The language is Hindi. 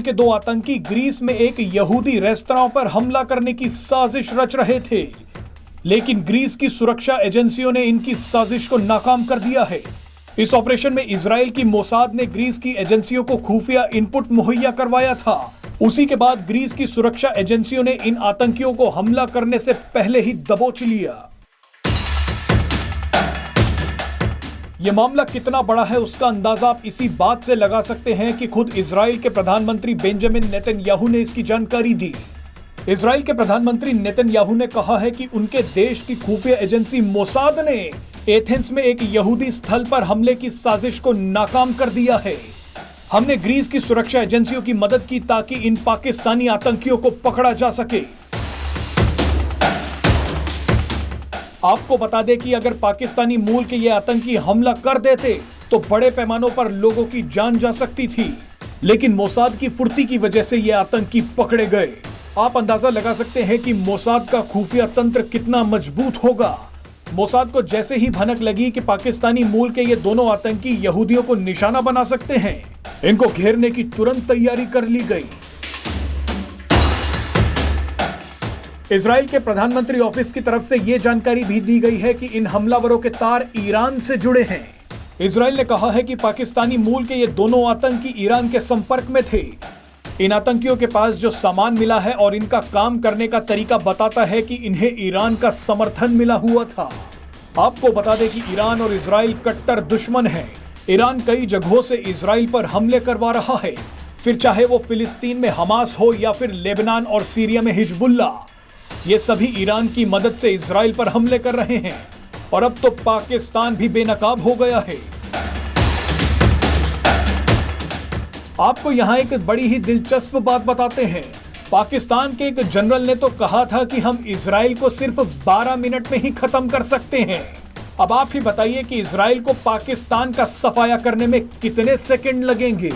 के दो आतंकी ग्रीस में एक यहूदी रेस्तरां पर हमला करने की साजिश रच रहे थे, लेकिन ग्रीस की सुरक्षा एजेंसियों ने इनकी साजिश को नाकाम कर दिया है। इस ऑपरेशन में इजराइल की मोसाद ने ग्रीस की एजेंसियों को खुफिया इनपुट मुहैया करवाया था। उसी के बाद ग्रीस की सुरक्षा एजेंसियों ने इन आतंकियों को हमला करने से पहले ही दबोच लिया। यह मामला कितना बड़ा है उसका अंदाजा आप इसी बात से लगा सकते हैं कि खुद इजराइल के प्रधानमंत्री बेंजामिन नेतन्याहू ने इसकी जानकारी दी। इजराइल के प्रधानमंत्री नेतन्याहू ने कहा है कि उनके देश की खुफिया एजेंसी मोसाद ने एथेंस में एक यहूदी स्थल पर हमले की साजिश को नाकाम कर दिया है। हमने ग्रीस की सुरक्षा एजेंसियों की मदद की ताकि इन पाकिस्तानी आतंकियों को पकड़ा जा सके। आपको बता दें कि अगर पाकिस्तानी मूल के ये आतंकी हमला कर देते तो बड़े पैमानों पर लोगों की जान जा सकती थी, लेकिन मोसाद की फुर्ती की वजह से ये आतंकी पकड़े गए। आप अंदाजा लगा सकते हैं कि मोसाद का खुफिया तंत्र कितना मजबूत होगा। मोसाद को जैसे ही भनक लगी कि पाकिस्तानी मूल के ये दोनों आतंकी यहूदियों को निशाना बना सकते हैं, इनको घेरने की तुरंत तैयारी कर ली गई। इजराइल के प्रधानमंत्री ऑफिस की तरफ से यह जानकारी भी दी गई है कि इन हमलावरों के तार ईरान से जुड़े हैं। इजराइल ने कहा है कि पाकिस्तानी मूल के ये दोनों आतंकी ईरान के संपर्क में थे। इन आतंकियों के पास जो सामान मिला है और इनका काम करने का तरीका बताता है कि इन्हें ईरान का समर्थन मिला हुआ था। आपको बता दें कि ईरान और इजराइल कट्टर दुश्मन हैं। ईरान कई जगहों से इजराइल पर हमले करवा रहा है, फिर चाहे वो फिलिस्तीन में हमास हो या फिर लेबनान और सीरिया में हिजबुल्ला। ये सभी ईरान की मदद से इजराइल पर हमले कर रहे हैं और अब तो पाकिस्तान भी बेनकाब हो गया है। आपको यहां एक बड़ी ही दिलचस्प बात बताते हैं। पाकिस्तान के एक जनरल ने तो कहा था कि हम इजराइल को सिर्फ 12 मिनट में ही खत्म कर सकते हैं। अब आप ही बताइए कि इजराइल को पाकिस्तान का सफाया करने में कितने सेकंड लगेंगे।